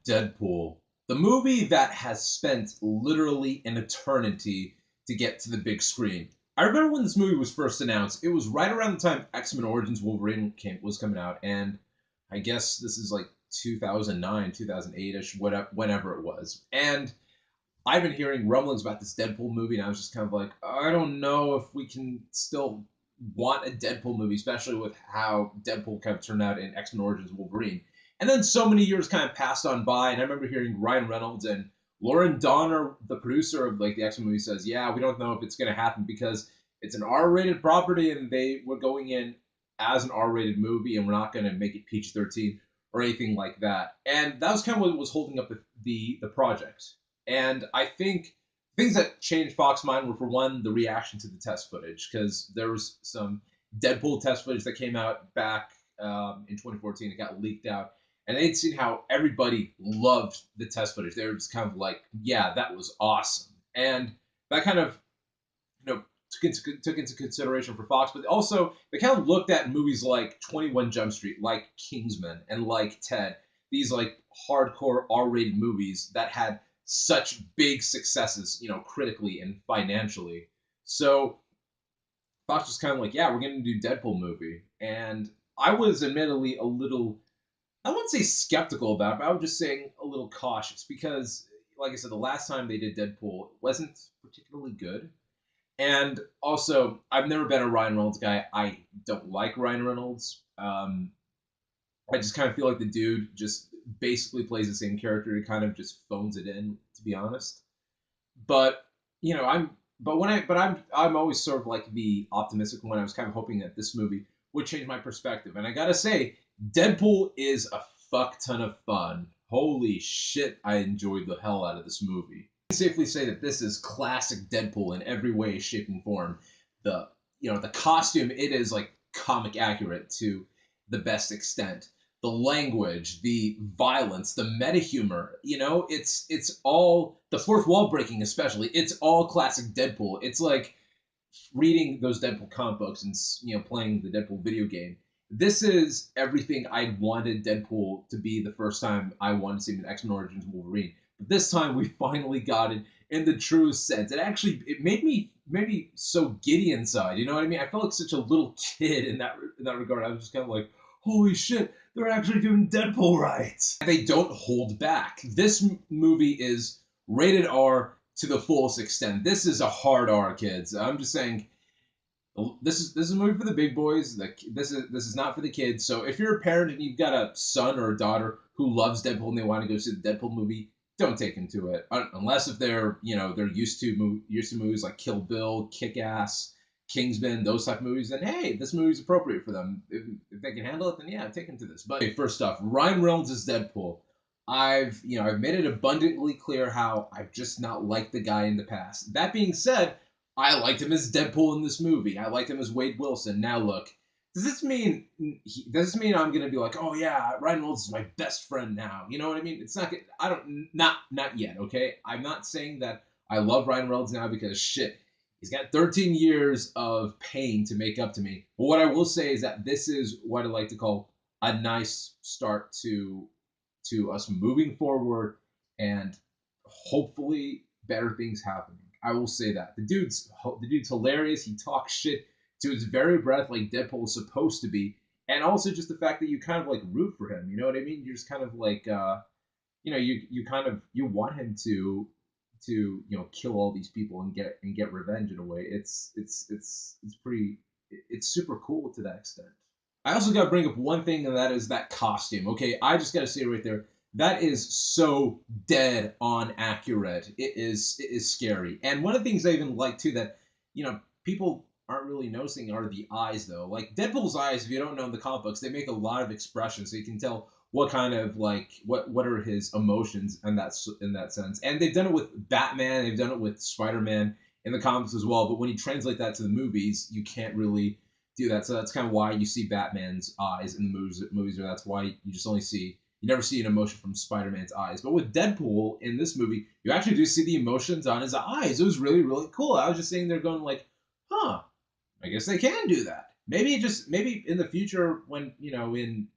Deadpool, the movie that has spent literally an eternity to get to the big screen. I remember when this movie was first announced, it was right around the time X-Men Origins Wolverine was coming out, and I guess this is like 2009, 2008-ish, whenever it was. And I've been hearing rumblings about this Deadpool movie, and I was just kind of like, I don't know if we can still want a Deadpool movie, especially with how Deadpool kind of turned out in X-Men Origins Wolverine. And then so many years kind of passed on by, and I remember hearing Ryan Reynolds and Lauren Donner, the producer of like the X-Men movie, says, "Yeah, we don't know if it's going to happen because it's an R-rated property, and they were going in as an R-rated movie, and we're not going to make it PG-13 or anything like that." And that was kind of what was holding up the project. And I think things that changed Fox's mind were, for one, the reaction to the test footage, because there was some Deadpool test footage that came out back in 2014. It got leaked out, and they'd seen how everybody loved the test footage. They were just kind of like, "Yeah, that was awesome," and that kind of took into consideration for Fox. But also they kind of looked at movies like 21 Jump Street, like Kingsman, and like Ted. These like hardcore R-rated movies that had such big successes, critically and financially. So Fox was kind of like, yeah, we're going to do Deadpool movie. And I was admittedly a little, I wouldn't say skeptical about it, but I was just saying a little cautious because, like I said, the last time they did Deadpool, it wasn't particularly good. And also, I've never been a Ryan Reynolds guy. I don't like Ryan Reynolds. I just kind of feel like the dude just basically plays the same character. He kind of just phones it in, to be honest. But I'm I'm always sort of like the optimistic one. I was kind of hoping that this movie would change my perspective. And I gotta say, Deadpool is a fuck ton of fun. Holy shit, I enjoyed the hell out of this movie. I can safely say that this is classic Deadpool in every way, shape, and form. The costume, it is like comic accurate to the best extent. The language, the violence, the meta humor, it's all the fourth wall breaking, especially. It's all classic Deadpool. It's like reading those Deadpool comic books and playing the Deadpool video game. This is everything I wanted Deadpool to be the first time I wanted to see him in X-Men Origins Wolverine. But this time we finally got it in the true sense. It made me so giddy inside. You know what I mean? I felt like such a little kid in that regard. I was just kind of like, holy shit, they're actually doing Deadpool right. They don't hold back. This movie is rated R to the fullest extent. This is a hard R, kids. I'm just saying, this is a movie for the big boys. This is not for the kids. So if you're a parent and you've got a son or a daughter who loves Deadpool and they want to go see the Deadpool movie, don't take them to it unless if they're used to movies like Kill Bill, Kick Ass, Kingsman, those type of movies. Then hey, this movie's appropriate for them. If they can handle it, then yeah, take them to this. But okay, first off, Ryan Reynolds is Deadpool. I've made it abundantly clear how I've just not liked the guy in the past. That being said, I liked him as Deadpool in this movie. I liked him as Wade Wilson. Now look, does this mean I'm gonna be like, oh yeah, Ryan Reynolds is my best friend now? You know what I mean? It's not. I don't. Not yet. Okay. I'm not saying that I love Ryan Reynolds now because shit, he's got 13 years of pain to make up to me. But what I will say is that this is what I like to call a nice start to us moving forward and hopefully better things happening. I will say that the dude's hilarious. He talks shit to his very breath like Deadpool is supposed to be, and also just the fact that you kind of like root for him. You know what I mean? You're just kind of like you want him to kill all these people and get revenge in a way. It's pretty it's super cool to that extent. I also got to bring up one thing, and that is that costume. Okay, I just got to say right there, that is so dead on accurate. It is scary. And one of the things I even like too that people aren't really noticing are the eyes though. Like Deadpool's eyes, if you don't know in the comic books, they make a lot of expressions, so you can tell what kind of like what are his emotions in that sense. And they've done it with Batman, they've done it with Spider-Man in the comics as well. But when you translate that to the movies, you can't really do that. So that's kind of why you see Batman's eyes in the movies, or that's why you never see an emotion from Spider-Man's eyes. But with Deadpool in this movie, you actually do see the emotions on his eyes. It was really, really cool. I was just sitting there going like, huh, I guess they can do that. Maybe in the future when, in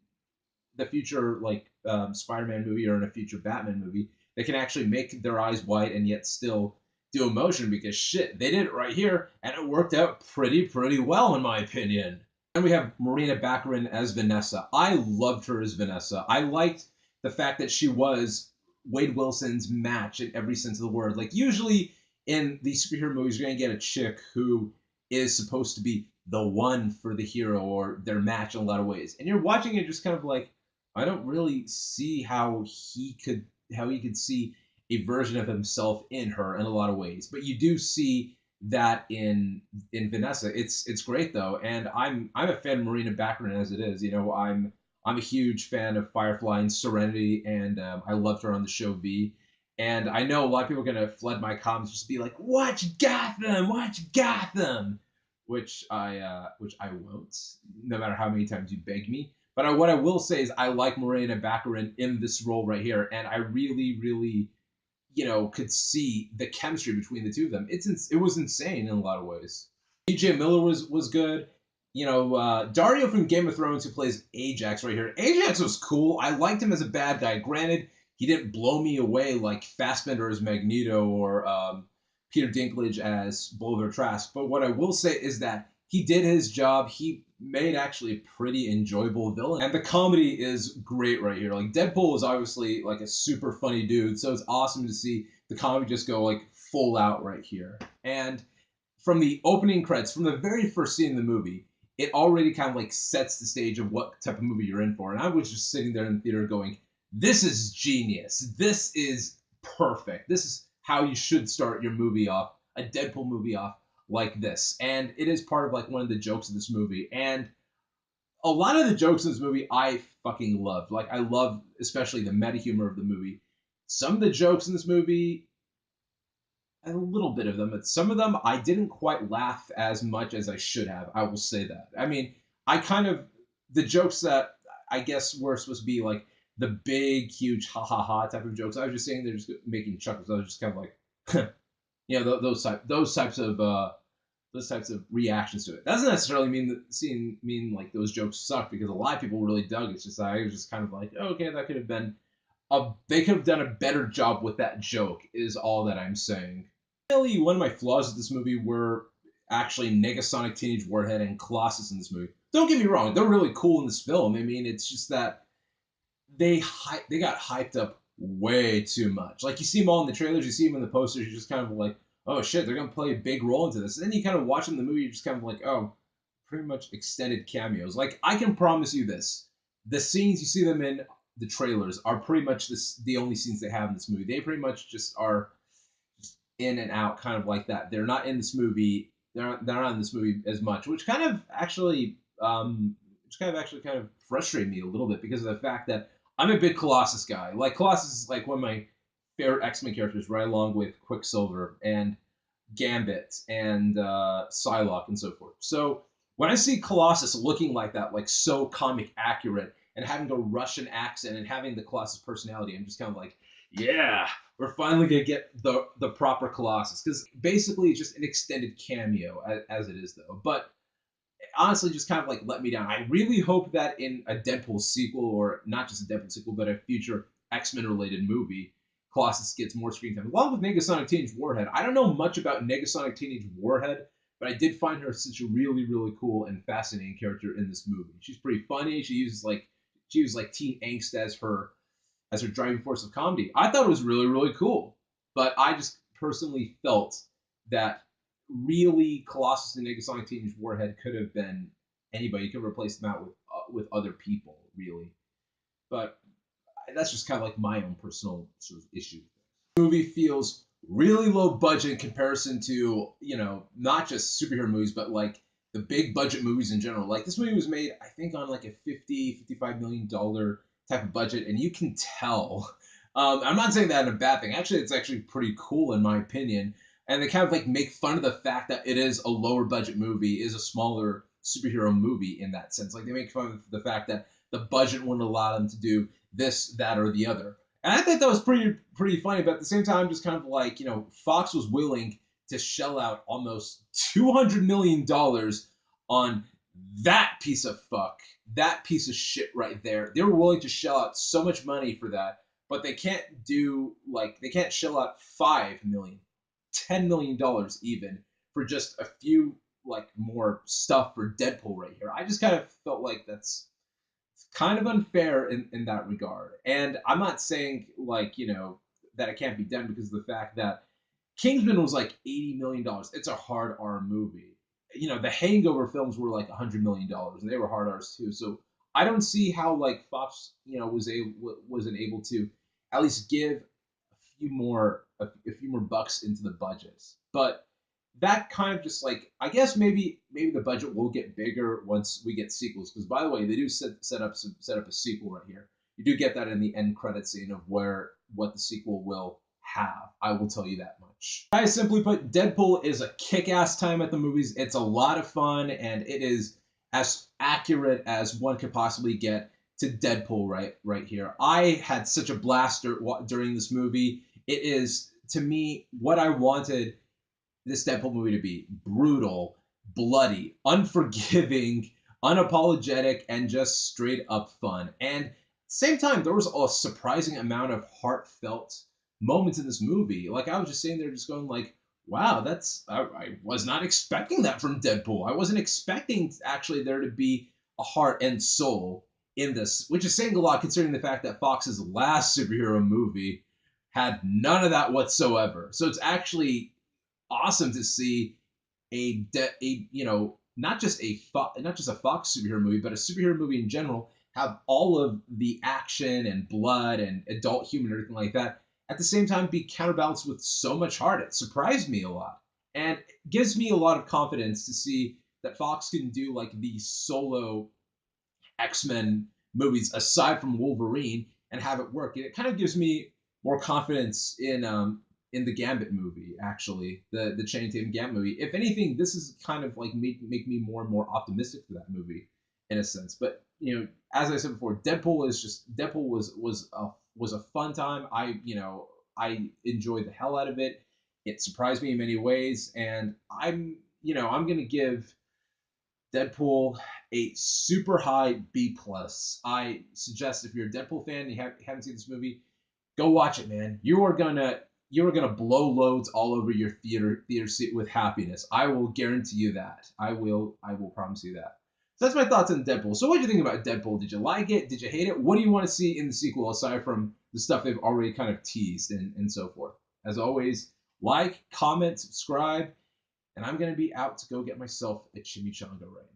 the future like Spider-Man movie or in a future Batman movie, they can actually make their eyes white and yet still do emotion because shit, they did it right here and it worked out pretty well in my opinion. And we have Marina Baccarin as Vanessa. I loved her as Vanessa. I liked the fact that she was Wade Wilson's match in every sense of the word. Like usually in these superhero movies, you're gonna get a chick who is supposed to be the one for the hero or their match in a lot of ways. And you're watching it just kind of like, I don't really see how he could see a version of himself in her in a lot of ways. But you do see that in Vanessa. It's great though, and I'm a fan of Marina Baccarin as it is. You know, I'm a huge fan of Firefly and Serenity, and I loved her on the show V. And I know a lot of people are gonna flood my comments just be like, "Watch Gotham, watch Gotham," which I won't, no matter how many times you beg me. But what I will say is I like Marina Baccarin in this role right here, and I really could see the chemistry between the two of them. It was insane in a lot of ways. DJ Miller was good. Dario from Game of Thrones, who plays Ajax right here. Ajax was cool. I liked him as a bad guy. Granted, he didn't blow me away like Fassbender as Magneto or Peter Dinklage as Bolivar Trask. But what I will say is that he did his job. He made actually a pretty enjoyable villain. And the comedy is great right here. Like Deadpool is obviously like a super funny dude, so it's awesome to see the comedy just go like full out right here. And from the opening credits, from the very first scene in the movie, it already kind of like sets the stage of what type of movie you're in for. And I was just sitting there in the theater going, this is genius. This is perfect. This is how you should start your movie off, a Deadpool movie off like this. And it is part of like one of the jokes of this movie. And a lot of the jokes in this movie I fucking loved. Like I love especially the meta humor of the movie. Some of the jokes in this movie, a little bit of them, but some of them I didn't quite laugh as much as I should have. I will say that. I mean, I kind of the jokes that I guess were supposed to be like the big, huge ha ha ha type of jokes. I was just saying they're just making chuckles. I was just kind of like, those types of reactions to it. That doesn't necessarily mean like those jokes suck because a lot of people really dug it. It's just I was just kind of like, oh, okay, that could have been they could have done a better job with that joke. Is all that I'm saying. Really, one of my flaws with this movie were actually Negasonic Teenage Warhead and Colossus in this movie. Don't get me wrong, they're really cool in this film. I mean, it's just that they got hyped up way too much. Like you see them all in the trailers, you see them in the posters, you're just kind of like, oh shit, they're gonna play a big role into this. And then you kind of watch them in the movie, you're just kind of like, oh, pretty much extended cameos. Like I can promise you this: the scenes you see them in the trailers are pretty much the only scenes they have in this movie. They pretty much just are just in and out, kind of like that. They're not in this movie. They're not in this movie as much, which kind of actually kind of frustrated me a little bit because of the fact that I'm a big Colossus guy. Like Colossus is like one of my favorite X-Men characters, right along with Quicksilver and Gambit and Psylocke and so forth. So when I see Colossus looking like that, like so comic accurate, and having the Russian accent and having the Colossus personality, I'm just kind of like, yeah, we're finally gonna get the proper Colossus because basically it's just an extended cameo as it is though. But honestly just kind of like let me down. I really hope that in a Deadpool sequel, or not just a Deadpool sequel, but a future X-Men related movie, Colossus gets more screen time. Along with Negasonic Teenage Warhead. I don't know much about Negasonic Teenage Warhead, but I did find her such a really cool and fascinating character in this movie. She's pretty funny. She used like teen angst as her driving force of comedy. I thought it was really cool. But I just personally felt that really Colossus and Negasonic Teenage Warhead could have been anybody. You could replace them out with other people, really. But that's just kind of like my own personal sort of issue. The movie feels really low budget in comparison to, not just superhero movies, but like the big budget movies in general. Like this movie was made, I think, on like a $55 million type of budget, and you can tell. I'm not saying that in a bad thing. Actually, it's actually pretty cool in my opinion. And they kind of like make fun of the fact that it is a lower budget movie, is a smaller superhero movie in that sense. Like they make fun of the fact that the budget wouldn't allow them to do this, that, or the other. And I think that was pretty funny. But at the same time, just kind of like Fox was willing to shell out almost $200 million on that piece of fuck, that piece of shit right there, they were willing to shell out so much money for that, but they can't shell out 5 million, $10 million even for just a few like more stuff for Deadpool right here. I just kind of felt like that's kind of unfair in that regard. And I'm not saying like, that it can't be done because of the fact that Kingsman was like $80 million. It's a hard R movie. The Hangover films were like $100 million, and they were hard R's too. So I don't see how like Fox, wasn't able to at least give a few more bucks into the budget. But that kind of just like, I guess maybe the budget will get bigger once we get sequels. Because by the way, they do set up a sequel right here. You do get that in the end credit scene of what the sequel will have. I will tell you that much. Guys, simply put, Deadpool is a kick-ass time at the movies. It's a lot of fun, and it is as accurate as one could possibly get to Deadpool right here. I had such a blast during this movie. It is, to me, what I wanted this Deadpool movie to be: brutal, bloody, unforgiving, unapologetic, and just straight up fun. And at the same time, there was a surprising amount of heartfelt moments in this movie. Like, I was just sitting there just going like, wow, I was not expecting that from Deadpool. I wasn't expecting actually there to be a heart and soul in this, which is saying a lot considering the fact that Fox's last superhero movie had none of that whatsoever. So it's actually awesome to see not just a Fox superhero movie, but a superhero movie in general have all of the action and blood and adult humor and everything like that at the same time be counterbalanced with so much heart. It surprised me a lot, and it gives me a lot of confidence to see that Fox can do like these solo X-Men movies aside from Wolverine and have it work. And it kind of gives me more confidence in the Gambit movie, actually, the Channing Tatum Gambit movie. If anything, this is kind of like make me more and more optimistic for that movie in a sense. But as I said before, Deadpool was a fun time. I enjoyed the hell out of it. It surprised me in many ways, and I'm gonna give Deadpool a super high B plus. I suggest if you're a Deadpool fan and you haven't seen this movie, go watch it, man. You are gonna blow loads all over your theater seat with happiness. I will guarantee you that. I will promise you that. So that's my thoughts on Deadpool. So what do you think about Deadpool? Did you like it? Did you hate it? What do you want to see in the sequel aside from the stuff they've already kind of teased and so forth? As always, like, comment, subscribe, and I'm gonna be out to go get myself a chimichanga right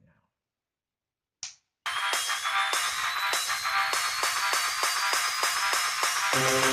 now.